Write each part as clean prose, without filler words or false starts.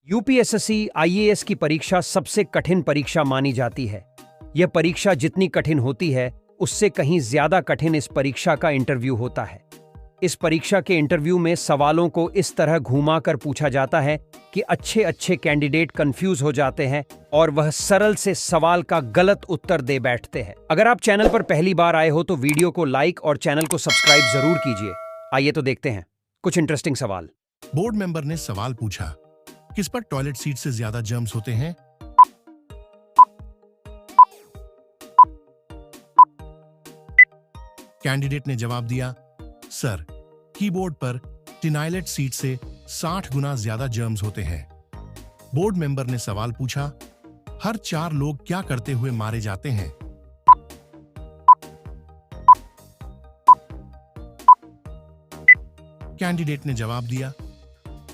UPSSC IAS की परीक्षा सबसे कठिन परीक्षा मानी जाती है। यह परीक्षा जितनी कठिन होती है, उससे कहीं ज्यादा कठिन इस परीक्षा का इंटरव्यू होता है। इस परीक्षा के इंटरव्यू में सवालों को इस तरह घुमा कर पूछा जाता है कि अच्छे अच्छे कैंडिडेट कंफ्यूज हो जाते हैं और वह सरल से सवाल का गलत उत्तर दे बैठते हैं। अगर आप चैनल पर पहली बार आए हो तो वीडियो को लाइक और चैनल को सब्सक्राइब जरूर कीजिए। आइए तो देखते हैं कुछ इंटरेस्टिंग सवाल। बोर्ड मेंबर ने सवाल पूछा, किस पर टॉयलेट सीट से ज्यादा जर्म्स होते हैं? कैंडिडेट ने जवाब दिया, सर, कीबोर्ड पर टिनाइलेट सीट से 60 गुना ज्यादा जर्म्स होते हैं। बोर्ड मेंबर ने सवाल पूछा, हर 4 लोग क्या करते हुए मारे जाते हैं? कैंडिडेट ने जवाब दिया,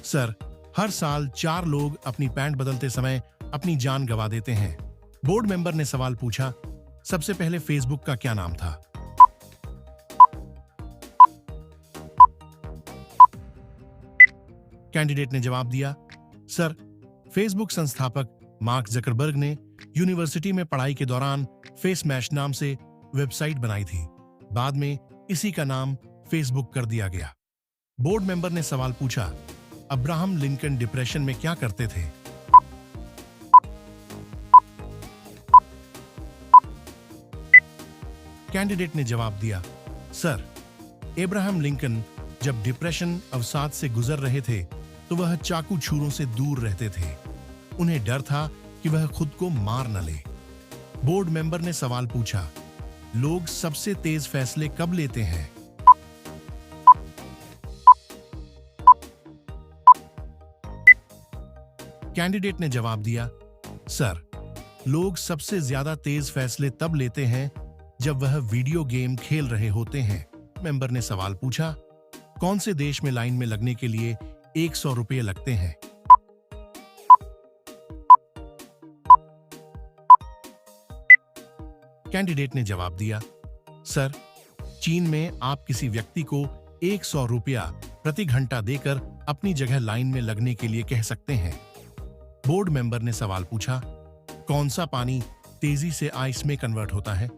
सर, हर साल 4 लोग अपनी पैंट बदलते समय अपनी जान गंवा देते हैं। बोर्ड मेंबर ने सवाल पूछा, सबसे पहले फेसबुक का क्या नाम था? कैंडिडेट ने जवाब दिया, सर, फेसबुक संस्थापक मार्क जकरबर्ग ने यूनिवर्सिटी में पढ़ाई के दौरान फेस मैश नाम से वेबसाइट बनाई थी। बाद में इसी का नाम फेसबुक कर दिया गया। बोर्ड मेंबर ने सवाल पूछा, अब्राहम लिंकन डिप्रेशन में क्या करते थे? कैंडिडेट ने जवाब दिया, सर, अब्राहम लिंकन जब डिप्रेशन अवसाद से गुजर रहे थे तो वह चाकू छुरों से दूर रहते थे। उन्हें डर था कि वह खुद को मार न ले। बोर्ड मेंबर ने सवाल पूछा, लोग सबसे तेज फैसले कब लेते हैं? कैंडिडेट ने जवाब दिया, सर, लोग सबसे ज्यादा तेज फैसले तब लेते हैं जब वह वीडियो गेम खेल रहे होते हैं। मेंबर ने सवाल पूछा, कौन से देश में लाइन में लगने के लिए 100 रुपये लगते हैं? कैंडिडेट ने जवाब दिया, सर, चीन में आप किसी व्यक्ति को 100 रुपया प्रति घंटा देकर अपनी जगह लाइन में लगने के लिए कह सकते हैं। बोर्ड मेंबर ने सवाल पूछा, कौन सा पानी तेजी से आइस में कन्वर्ट होता है?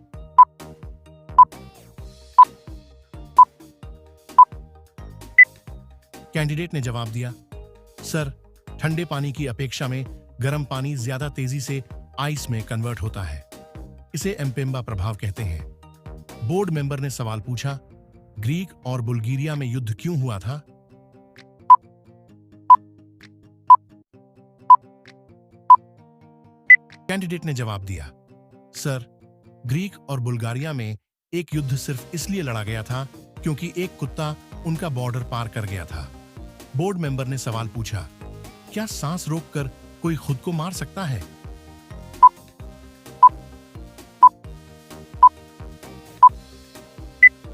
कैंडिडेट ने जवाब दिया, सर, ठंडे पानी की अपेक्षा में गर्म पानी ज्यादा तेजी से आइस में कन्वर्ट होता है। इसे एम्पेम्बा प्रभाव कहते हैं। बोर्ड मेंबर ने सवाल पूछा, ग्रीक और बुल्गारिया में युद्ध क्यों हुआ था? कैंडिडेट ने जवाब दिया, सर, ग्रीक और बुल्गारिया में एक युद्ध सिर्फ इसलिए लड़ा गया था क्योंकि एक कुत्ता उनका बॉर्डर पार कर गया था। बोर्ड मेंबर ने सवाल पूछा, क्या सांस रोककर कोई खुद को मार सकता है?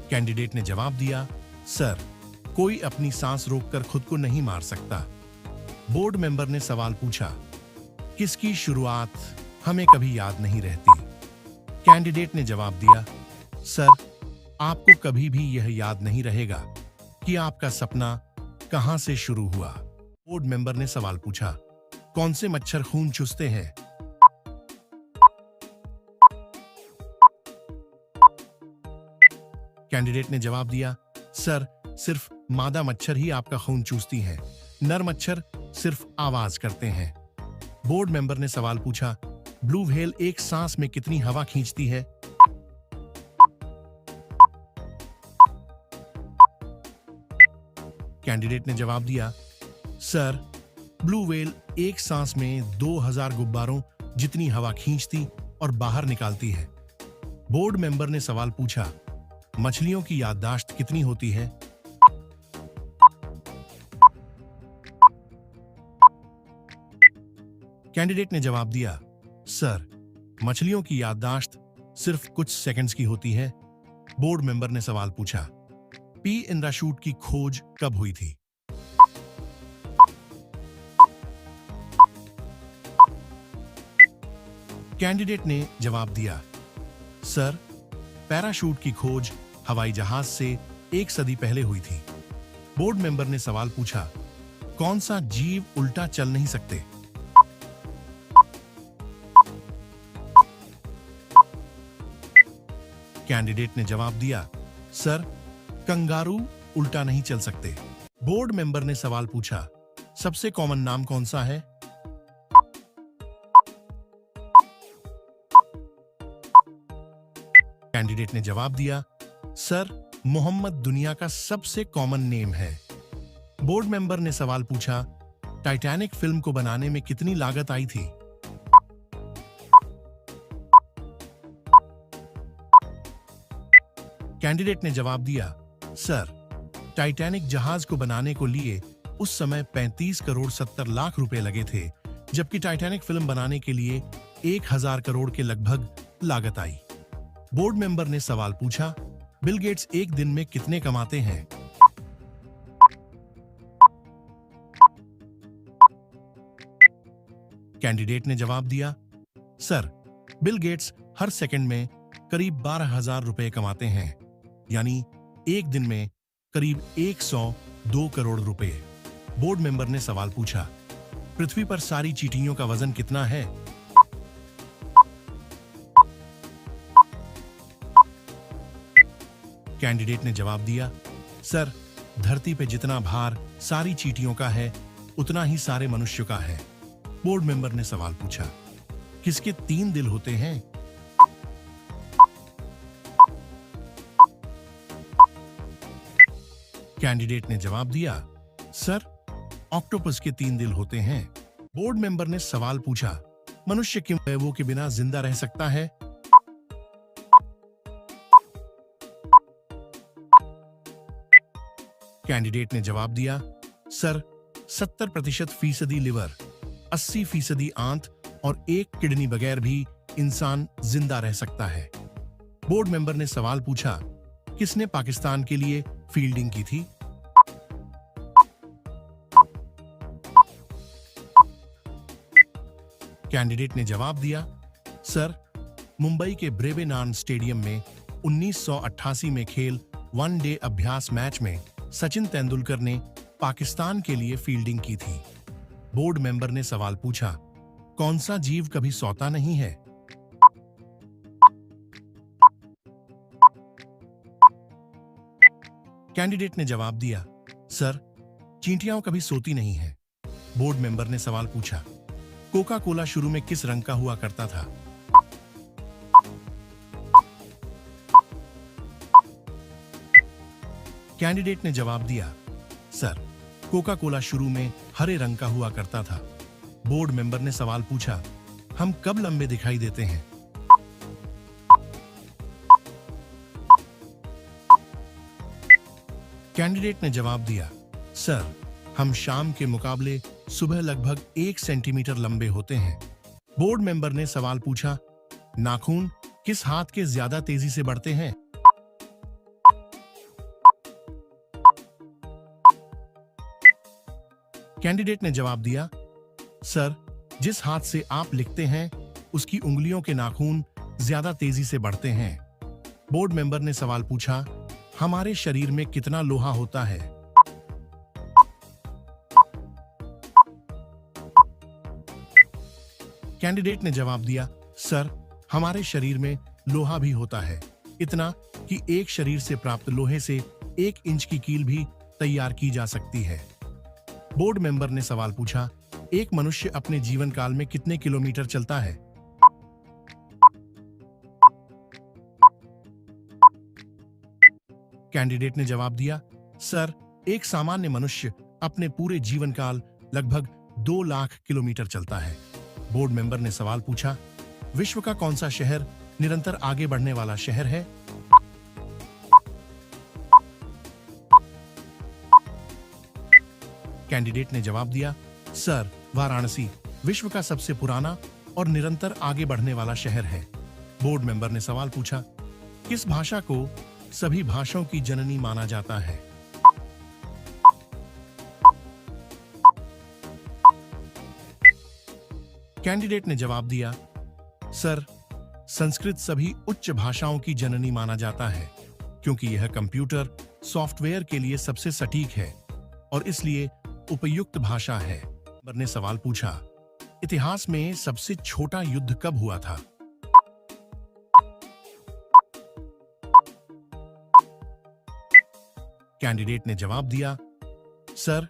कैंडिडेट ने जवाब दिया, सर, कोई अपनी सांस रोककर खुद को नहीं मार सकता। बोर्ड मेंबर ने सवाल पूछा, किसकी शुरुआत हमें कभी याद नहीं रहती? कैंडिडेट ने जवाब दिया, सर, आपको कभी भी यह याद नहीं रहेगा कि आपका सपना कहां से शुरू हुआ। बोर्ड मेंबर ने सवाल पूछा, कौन से मच्छर खून चूसते हैं? कैंडिडेट ने जवाब दिया, सर, सिर्फ मादा मच्छर ही आपका खून चूसती हैं। नर मच्छर सिर्फ आवाज करते हैं। बोर्ड मेंबर ने सवाल पूछा, ब्लू व्हेल एक सांस में कितनी हवा खींचती है? कैंडिडेट ने जवाब दिया, सर, ब्लू व्हेल एक सांस में 2000 गुब्बारों जितनी हवा खींचती और बाहर निकालती है। बोर्ड मेंबर ने सवाल पूछा, मछलियों की याददाश्त कितनी होती है? कैंडिडेट ने जवाब दिया, सर, मछलियों की याददाश्त सिर्फ कुछ सेकंड्स की होती है। बोर्ड मेंबर ने सवाल पूछा, पी इंद्राशूट की खोज कब हुई थी? कैंडिडेट ने जवाब दिया, सर, पैराशूट की खोज हवाई जहाज से 1 सदी पहले हुई थी। बोर्ड मेंबर ने सवाल पूछा, कौन सा जीव उल्टा चल नहीं सकते? कैंडिडेट ने जवाब दिया, सर, कंगारू उल्टा नहीं चल सकते। बोर्ड मेंबर ने सवाल पूछा, सबसे कॉमन नाम कौन सा है? कैंडिडेट ने जवाब दिया, सर, मोहम्मद दुनिया का सबसे कॉमन नेम है। बोर्ड मेंबर ने सवाल पूछा, टाइटैनिक फिल्म को बनाने में कितनी लागत आई थी? कैंडिडेट ने जवाब दिया, सर, टाइटैनिक जहाज को बनाने को लिए उस समय 35 करोड़ 70 लाख रुपए लगे थे, जबकि टाइटैनिक फिल्म बनाने के लिए 1000 करोड़ के लगभग लागत आई। बोर्ड मेंबर ने सवाल पूछा, बिल गेट्स एक दिन में कितने कमाते हैं? कैंडिडेट ने जवाब दिया, सर, बिल गेट्स हर सेकंड में करीब 12,000 रुपए कमाते हैं, यानी एक दिन में करीब 102 करोड़ रुपए। बोर्ड मेंबर ने सवाल पूछा, पृथ्वी पर सारी चींटियों का वजन कितना है? कैंडिडेट ने जवाब दिया, सर, धरती पे जितना भार सारी चींटियों का है, उतना ही सारे मनुष्यों का है। बोर्ड मेंबर ने सवाल पूछा, किसके 3 दिल होते हैं? कैंडिडेट ने जवाब दिया, सर, ऑक्टोपस के 3 दिल होते हैं। बोर्ड मेंबर ने सवाल पूछा, मनुष्य क्यों अवयवों के बिना जिंदा रह सकता है? कैंडिडेट ने जवाब दिया, सर, 70% लिवर, 80% आंत और 1 किडनी बगैर भी इंसान जिंदा रह सकता है। बोर्ड मेंबर ने सवाल पूछा, किसने पाकिस्तान के लिए फील्डिंग की थी? कैंडिडेट ने जवाब दिया, सर, मुंबई के ब्रेवेनान स्टेडियम में 1988 में खेल वनडे अभ्यास मैच में सचिन तेंदुलकर ने पाकिस्तान के लिए फील्डिंग की थी। बोर्ड मेंबर ने सवाल पूछा, कौन सा जीव कभी सोता नहीं है? कैंडिडेट ने जवाब दिया, सर, चींटियां कभी सोती नहीं है। बोर्ड मेंबर ने सवाल पूछा, कोका कोला शुरू में किस रंग का हुआ करता था? कैंडिडेट ने जवाब दिया, सर, कोका कोला शुरू में हरे रंग का हुआ करता था। बोर्ड मेंबर ने सवाल पूछा, हम कब लंबे दिखाई देते हैं? कैंडिडेट ने जवाब दिया, सर, हम शाम के मुकाबले सुबह लगभग 1 सेंटीमीटर लंबे होते हैं। बोर्ड मेंबर ने सवाल पूछा, नाखून किस हाथ के ज्यादा तेजी से बढ़ते हैं? कैंडिडेट ने जवाब दिया, सर, जिस हाथ से आप लिखते हैं उसकी उंगलियों के नाखून ज्यादा तेजी से बढ़ते हैं। बोर्ड मेंबर ने सवाल पूछा, हमारे शरीर में कितना लोहा होता है? कैंडिडेट ने जवाब दिया, सर, हमारे शरीर में लोहा भी होता है, इतना कि एक शरीर से प्राप्त लोहे से 1 इंच की कील भी तैयार की जा सकती है। बोर्ड मेंबर ने सवाल पूछा, एक मनुष्य अपने जीवन काल में कितने किलोमीटर चलता है? कैंडिडेट ने जवाब दिया, सर, एक सामान्य मनुष्य अपने पूरे जीवन काल लगभग 2 लाख किलोमीटर चलता है। बोर्ड मेंबर ने सवाल पूछा, विश्व का कौन सा शहर निरंतर आगे बढ़ने वाला शहर है? कैंडिडेट ने जवाब दिया, सर, वाराणसी विश्व का सबसे पुराना और निरंतर आगे बढ़ने वाला शहर है। बोर्ड मेंबर ने सवाल पूछा, किस भाषा को सभी भाषाओं की जननी माना जाता है? कैंडिडेट ने जवाब दिया, सर, संस्कृत सभी उच्च भाषाओं की जननी माना जाता है, क्योंकि यह कंप्यूटर सॉफ्टवेयर के लिए सबसे सटीक है और इसलिए उपयुक्त भाषा है। मेंबर ने सवाल पूछा, इतिहास में सबसे छोटा युद्ध कब हुआ था? कैंडिडेट ने जवाब दिया, सर,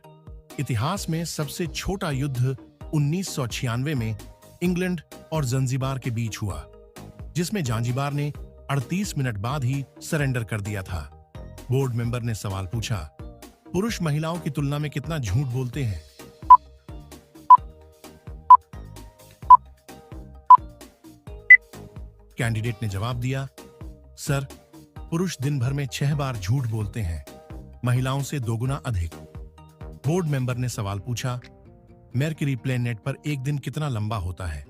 इतिहास में सबसे छोटा युद्ध 1996 में इंग्लैंड और जंजीबार के बीच हुआ, जिसमें जांजीबार ने 38 मिनट बाद ही सरेंडर कर दिया था। बोर्ड मेंबर ने सवाल पूछा, पुरुष महिलाओं की तुलना में कितना झूठ बोलते हैं? कैंडिडेट ने जवाब दिया, सर, पुरुष दिन भर में 6 बार झूठ बोलते हैं, महिलाओं से 2 गुना अधिक। बोर्ड मेंबर ने सवाल पूछा, मरकरी प्लेनेट पर एक दिन कितना लंबा होता है?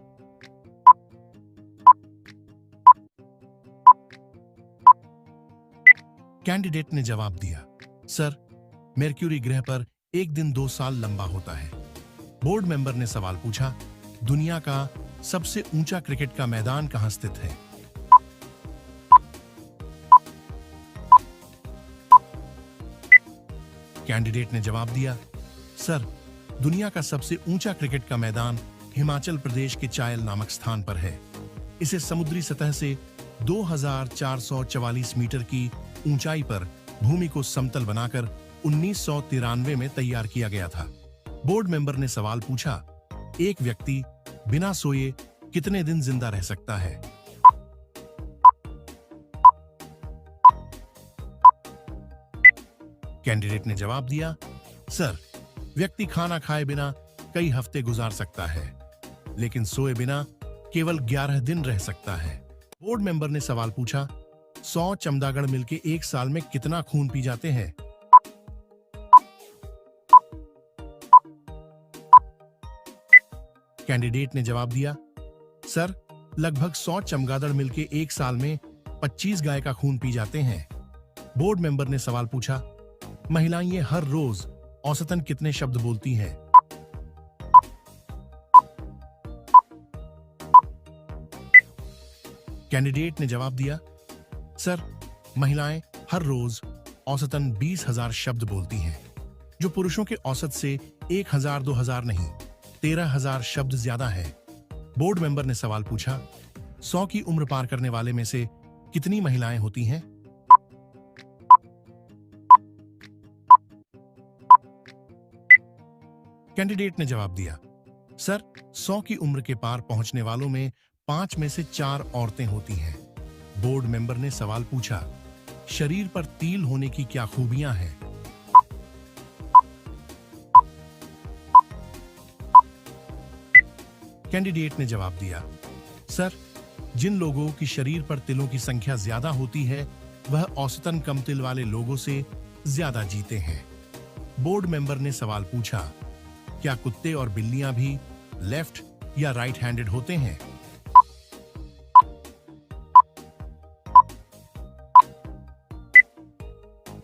कैंडिडेट ने जवाब दिया, सर, मरक्यूरी ग्रह पर एक दिन 2 साल लंबा होता है। बोर्ड मेंबर ने सवाल पूछा, दुनिया का सबसे ऊंचा क्रिकेट का मैदान कहां स्थित है? कैंडिडेट ने जवाब दिया, सर, दुनिया का सबसे ऊंचा क्रिकेट का मैदान हिमाचल प्रदेश के चायल नामक स्थान पर है। इसे समुद्री सतह से 2444 मीटर की ऊंचाई पर भूमि को समतल बनाकर 1993 में तैयार किया गया था। बोर्ड मेंबर ने सवाल पूछा, एक व्यक्ति बिना सोए कितने दिन जिंदा रह सकता है? कैंडिडेट ने जवाब दिया, सर, व्यक्ति खाना खाए बिना कई हफ्ते गुजार सकता है, लेकिन सोए बिना केवल 11 दिन रह सकता है। बोर्ड मेंबर ने सवाल पूछा, 100 चमगादड़ मिलकर एक साल में कितना खून पी जाते हैं? कैंडिडेट ने जवाब दिया, सर, लगभग 100 चमगादड़ मिलकर एक साल में 25 गाय का खून पी जाते हैं। बोर्ड मेंबर ने सवाल पूछा, महिलाएं हर रोज औसतन कितने शब्द बोलती हैं? कैंडिडेट ने जवाब दिया, सर, महिलाएं हर रोज औसतन 20,000 शब्द बोलती हैं, जो पुरुषों के औसत से 1,000-2,000 नहीं, 13,000 शब्द ज्यादा है। बोर्ड मेंबर ने सवाल पूछा, 100 की उम्र पार करने वाले में से कितनी महिलाएं होती हैं? कैंडिडेट ने जवाब दिया, सर, 100 की उम्र के पार पहुंचने वालों में 5 में से 4 औरतें होती हैं। बोर्ड मेंबर ने सवाल पूछा, शरीर पर तिल होने की क्या खूबियां हैं? कैंडिडेट ने जवाब दिया, सर, जिन लोगों की शरीर पर तिलों की संख्या ज्यादा होती है, वह औसतन कम तिल वाले लोगों से ज्यादा जीते हैं। बोर्ड मेंबर ने सवाल पूछा, क्या कुत्ते और बिल्लियां भी लेफ्ट या राइट हैंडेड होते हैं?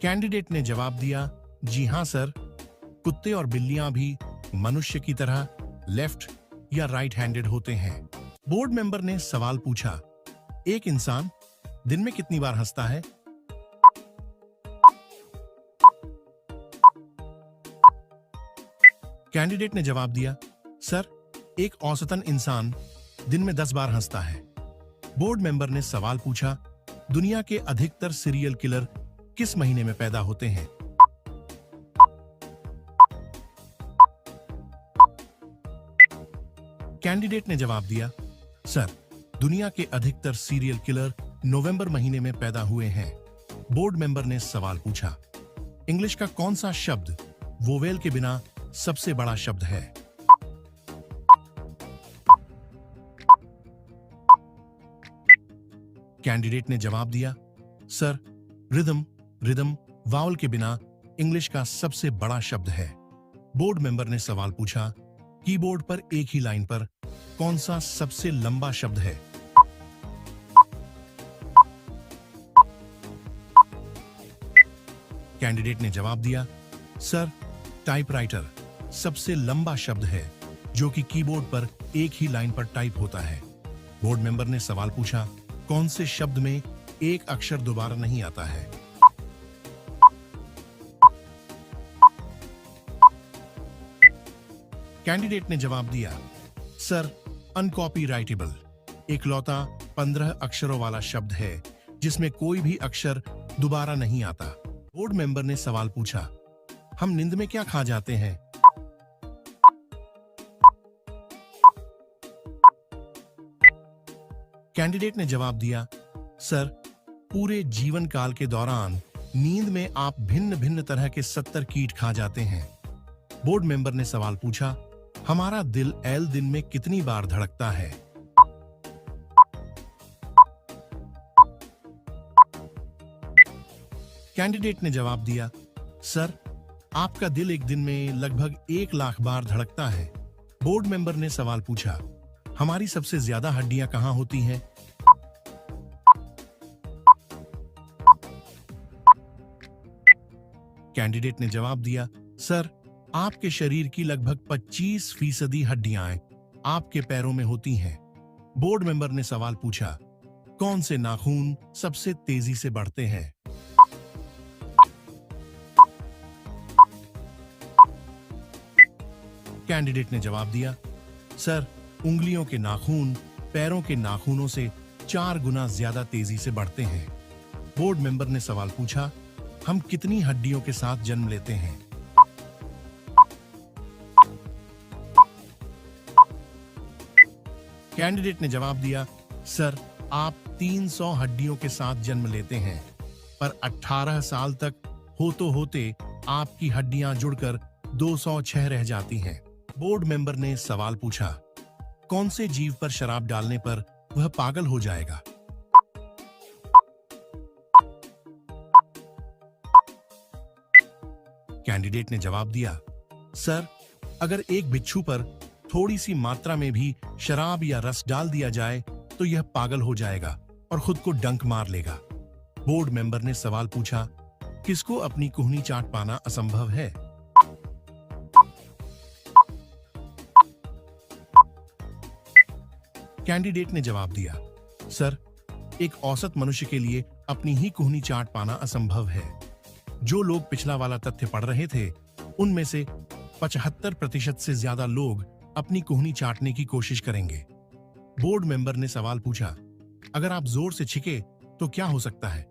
कैंडिडेट ने जवाब दिया, जी हां सर, कुत्ते और बिल्लियां भी मनुष्य की तरह लेफ्ट या राइट हैंडेड होते हैं। बोर्ड मेंबर ने सवाल पूछा, एक इंसान दिन में कितनी बार हंसता है? कैंडिडेट ने जवाब दिया, सर, एक औसतन इंसान दिन में 10 बार हंसता है। बोर्ड मेंबर ने सवाल पूछा, दुनिया के अधिकतर सीरियल किलर किस महीने में पैदा होते हैं? कैंडिडेट ने जवाब दिया, सर, दुनिया के अधिकतर सीरियल किलर नवंबर महीने में पैदा हुए हैं। बोर्ड मेंबर ने सवाल पूछा, इंग्लिश का कौन सा शब्द वोवेल के बिना सबसे बड़ा शब्द है? कैंडिडेट ने जवाब दिया, सर, रिदम वावल के बिना इंग्लिश का सबसे बड़ा शब्द है। बोर्ड मेंबर ने सवाल पूछा, कीबोर्ड पर एक ही लाइन पर कौन सा सबसे लंबा शब्द है? कैंडिडेट ने जवाब दिया, सर, टाइपराइटर सबसे लंबा शब्द है जो कि कीबोर्ड पर एक ही लाइन पर टाइप होता है। बोर्ड मेंबर ने सवाल पूछा, कौन से शब्द में एक अक्षर दोबारा नहीं आता है? कैंडिडेट ने जवाब दिया, सर, अनकॉपीराइटेबल इकलौता 15 अक्षरों वाला शब्द है जिसमें कोई भी अक्षर दोबारा नहीं आता। बोर्ड मेंबर ने सवाल पूछा, हम नींद में क्या खा जाते हैं? कैंडिडेट ने जवाब दिया, सर, पूरे जीवन काल के दौरान नींद में आप भिन्न भिन्न तरह के 70 कीट खा जाते हैं। बोर्ड मेंबर ने सवाल पूछा, हमारा दिल दिन में कितनी बार धड़कता है? कैंडिडेट ने जवाब दिया, सर, आपका दिल एक दिन में लगभग 1 लाख बार धड़कता है। बोर्ड मेंबर ने सवाल पूछा, हमारी सबसे ज्यादा हड्डियां कहां होती हैं? कैंडिडेट ने जवाब दिया, सर, आपके शरीर की लगभग 25% हड्डियां आपके पैरों में होती हैं। बोर्ड मेंबर ने सवाल पूछा, कौन से नाखून सबसे तेजी से बढ़ते हैं? कैंडिडेट ने जवाब दिया, सर, उंगलियों के नाखून पैरों के नाखूनों से 4 गुना ज्यादा तेजी से बढ़ते हैं। बोर्ड मेंबर ने सवाल पूछा, हम कितनी हड्डियों के साथ जन्म लेते हैं? कैंडिडेट ने जवाब दिया, सर, आप 300 हड्डियों के साथ जन्म लेते हैं, पर 18 साल तक होते आपकी हड्डियां जुड़कर 206 रह जाती हैं। बोर्ड मेंबर ने सवाल पूछा, कौन से जीव पर शराब डालने पर वह पागल हो जाएगा? कैंडिडेट ने जवाब दिया, सर, अगर एक बिच्छू पर थोड़ी सी मात्रा में भी शराब या रस डाल दिया जाए तो यह पागल हो जाएगा और खुद को डंक मार लेगा। बोर्ड मेंबर ने सवाल पूछा, किसको अपनी कुहनी चाट पाना असंभव है? कैंडिडेट ने जवाब दिया, सर, एक औसत मनुष्य के लिए अपनी ही कुहनी चाट पाना असंभव है। जो लोग पिछला वाला तथ्य पढ़ रहे थे, उनमें से 75% से ज्यादा लोग अपनी कुहनी चाटने की कोशिश करेंगे। बोर्ड मेंबर ने सवाल पूछा, अगर आप जोर से छींके तो क्या हो सकता है?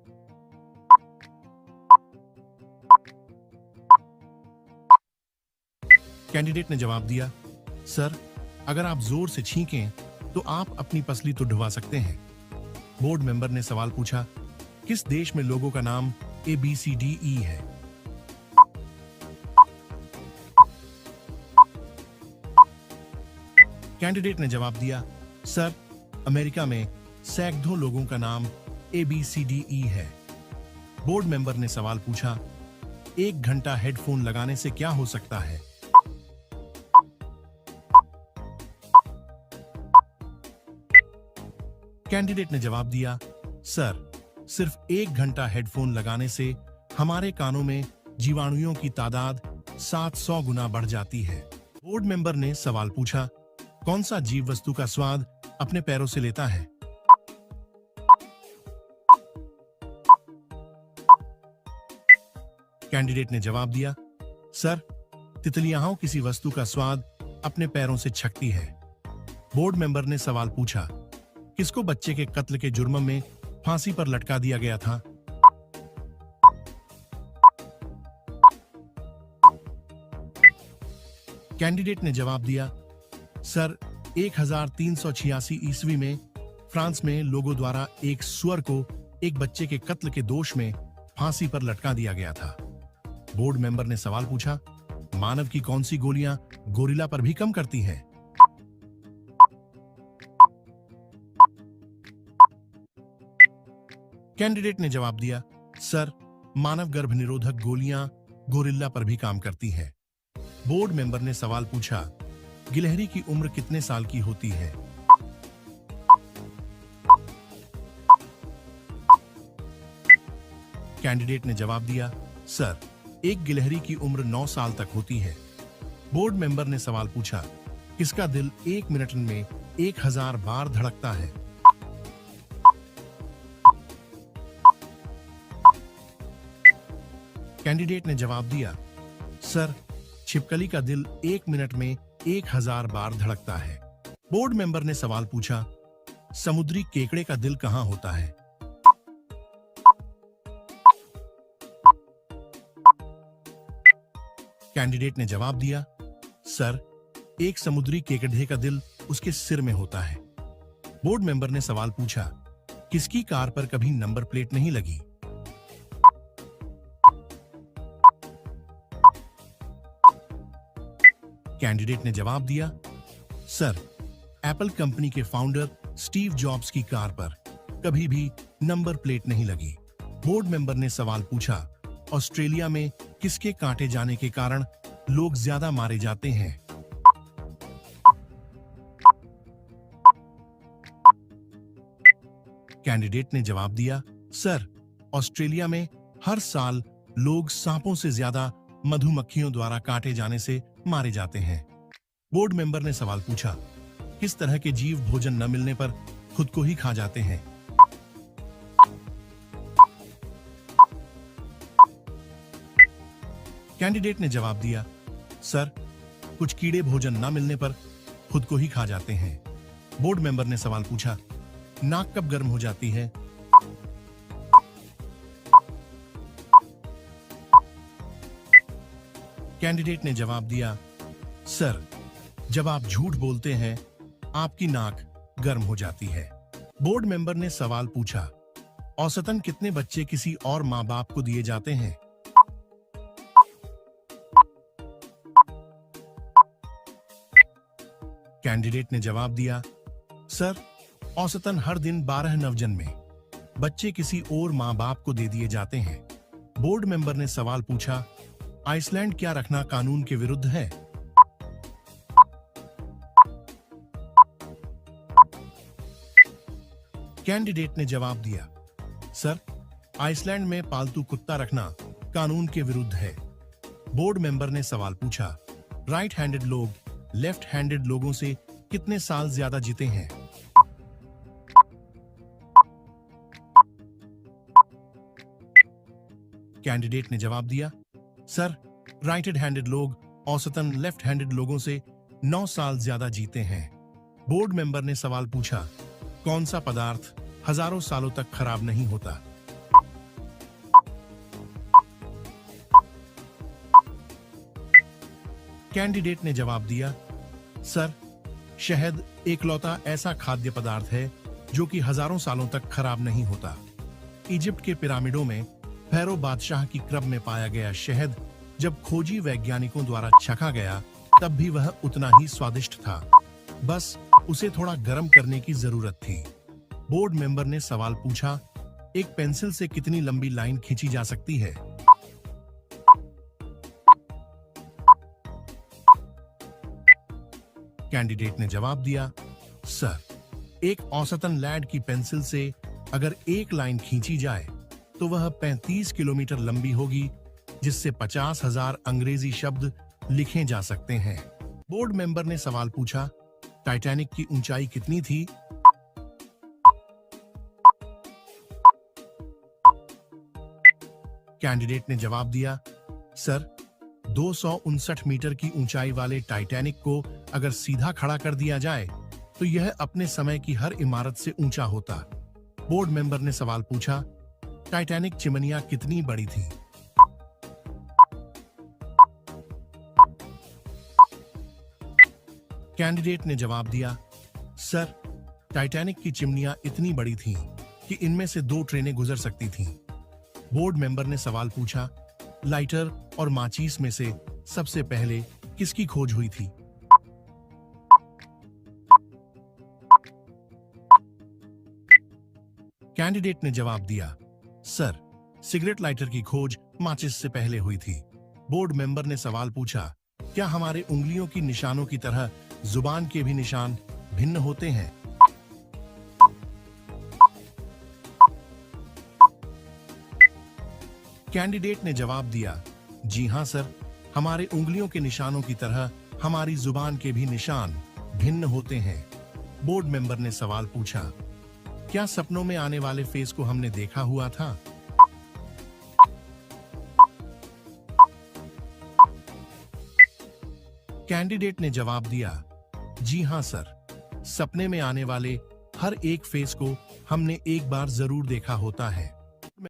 कैंडिडेट ने जवाब दिया, सर, अगर आप जोर से छींकें तो आप अपनी पसली तो डुबा सकते हैं। बोर्ड मेंबर ने सवाल पूछा, किस देश में लोगों का नाम ABCDE है? कैंडिडेट ने जवाब दिया, सर, अमेरिका में सैकड़ों लोगों का नाम ABCDE है। बोर्ड मेंबर ने सवाल पूछा, 1 घंटा हेडफोन लगाने से क्या हो सकता है? कैंडिडेट ने जवाब दिया, सर, सिर्फ 1 घंटा हेडफोन लगाने से हमारे कानों में जीवाणुओं की तादाद 700 गुना बढ़ जाती है। बोर्ड मेंबर ने सवाल पूछा, कौन सा जीव वस्तु का स्वाद अपने पैरों से लेता है? कैंडिडेट ने जवाब दिया, सर, तितलियां किसी वस्तु का स्वाद अपने पैरों से छकती है। बोर्ड मेंबर ने सवाल पूछा, किसको बच्चे के कत्ल के जुर्म में फांसी पर लटका दिया गया था? कैंडिडेट ने जवाब दिया, सर, 1386 ईस्वी में फ्रांस में लोगों द्वारा एक सुअर को एक बच्चे के कत्ल के दोष में फांसी पर लटका दिया गया था। बोर्ड मेंबर ने सवाल पूछा, मानव की कौन सी गोलियां गोरिल्ला पर भी कम करती हैं? कैंडिडेट ने जवाब दिया, सर, मानव गर्भ निरोधक गोलियां गोरिल्ला पर भी काम करती हैं। बोर्ड मेंबर ने सवाल पूछा, गिलहरी की उम्र कितने साल की होती है? कैंडिडेट ने जवाब दिया, सर, एक गिलहरी की उम्र 9 साल तक होती है। बोर्ड मेंबर ने सवाल पूछा, किसका दिल 1 मिनट में 1000 बार धड़कता है? कैंडिडेट ने जवाब दिया, सर, छिपकली का दिल 1 मिनट में 1000 बार धड़कता है। बोर्ड मेंबर ने सवाल पूछा, समुद्री केकड़े का दिल कहां होता है? कैंडिडेट ने जवाब दिया, सर, एक समुद्री केकड़े का दिल उसके सिर में होता है। बोर्ड मेंबर ने सवाल पूछा, किसकी कार पर कभी नंबर प्लेट नहीं लगी? कैंडिडेट ने जवाब दिया, सर, एप्पल कंपनी के फाउंडर स्टीव जॉब्स की कार पर कभी भी नंबर प्लेट नहीं लगी। बोर्ड मेंबर ने सवाल पूछा, ऑस्ट्रेलिया में किसके काटे जाने के कारण लोग ज्यादा मारे जाते हैं? कैंडिडेट ने जवाब दिया, सर, ऑस्ट्रेलिया में हर साल लोग सांपों से ज्यादा मधुमक्खियों द्वारा काटे जाने से मारे जाते हैं। बोर्ड मेंबर ने सवाल पूछा, किस तरह के जीव भोजन न मिलने पर खुद को ही खा जाते हैं? कैंडिडेट ने जवाब दिया, सर, कुछ कीड़े भोजन न मिलने पर खुद को ही खा जाते हैं। बोर्ड मेंबर ने सवाल पूछा, नाक कब गर्म हो जाती है? कैंडिडेट ने जवाब दिया, सर, जब आप झूठ बोलते हैं आपकी नाक गर्म हो जाती है। बोर्ड मेंबर ने सवाल पूछा, औसतन कितने बच्चे किसी और माँ बाप को दिए जाते हैं? कैंडिडेट ने जवाब दिया, सर, औसतन हर दिन 12 नवजन्मे बच्चे किसी और माँ बाप को दे दिए जाते हैं। बोर्ड मेंबर ने सवाल पूछा, आइसलैंड क्या रखना कानून के विरुद्ध है? कैंडिडेट ने जवाब दिया, सर, आइसलैंड में पालतू कुत्ता रखना कानून के विरुद्ध है। बोर्ड मेंबर ने सवाल पूछा, राइट हैंडेड लोग लेफ्ट हैंडेड लोगों से कितने साल ज्यादा जीते हैं? कैंडिडेट ने जवाब दिया, सर, राइट हैंडेड लोग औसतन लेफ्ट हैंडेड लोगों से 9 साल ज्यादा जीते हैं। बोर्ड मेंबर ने सवाल पूछा, कौन सा पदार्थ हजारों सालों तक खराब नहीं होता? कैंडिडेट ने जवाब दिया, सर, शहद एकलौता ऐसा खाद्य पदार्थ है जो कि हजारों सालों तक खराब नहीं होता। इजिप्ट के पिरामिडों में फैरो बादशाह की क्रब में पाया गया शहद जब खोजी वैज्ञानिकों द्वारा चखा गया तब भी वह उतना ही स्वादिष्ट था, बस उसे थोड़ा गर्म करने की जरूरत थी। बोर्ड मेंबर ने सवाल पूछा, एक पेंसिल से कितनी लंबी लाइन खींची जा सकती है? कैंडिडेट ने जवाब दिया, सर, एक औसतन लैड की पेंसिल से अगर एक लाइन खींची जाए तो वह 35 किलोमीटर लंबी होगी, जिससे 50,000 अंग्रेजी शब्द लिखे जा सकते हैं। बोर्ड मेंबर ने सवाल पूछा, टाइटैनिक की ऊंचाई कितनी थी? कैंडिडेट ने जवाब दिया, सर, 259 मीटर की ऊंचाई वाले टाइटैनिक को अगर सीधा खड़ा कर दिया जाए तो यह अपने समय की हर इमारत से ऊंचा होता। बोर्ड मेंबर ने सवाल पूछा, टाइटैनिक चिमनियां कितनी बड़ी थी? कैंडिडेट ने जवाब दिया, सर, टाइटैनिक की चिमनियां इतनी बड़ी थीं कि इनमें से 2 ट्रेनें गुजर सकती थीं। बोर्ड मेंबर ने सवाल पूछा, लाइटर और माचिस में से सबसे पहले किसकी खोज हुई थी? कैंडिडेट ने जवाब दिया, सर, सिगरेट लाइटर की खोज माचिस से पहले हुई थी। बोर्ड मेंबर ने सवाल पूछा, क्या हमारे उंगलियों की निशानों की तरह जुबान के भी निशान भिन्न होते हैं? कैंडिडेट ने जवाब दिया, जी हां सर, हमारे उंगलियों के निशानों की तरह हमारी जुबान के भी निशान भिन्न होते हैं। बोर्ड मेंबर ने सवाल पूछा, क्या सपनों में आने वाले फेस को हमने देखा हुआ था? कैंडिडेट ने जवाब दिया, जी हां सर, सपने में आने वाले हर एक फेस को हमने एक बार जरूर देखा होता है।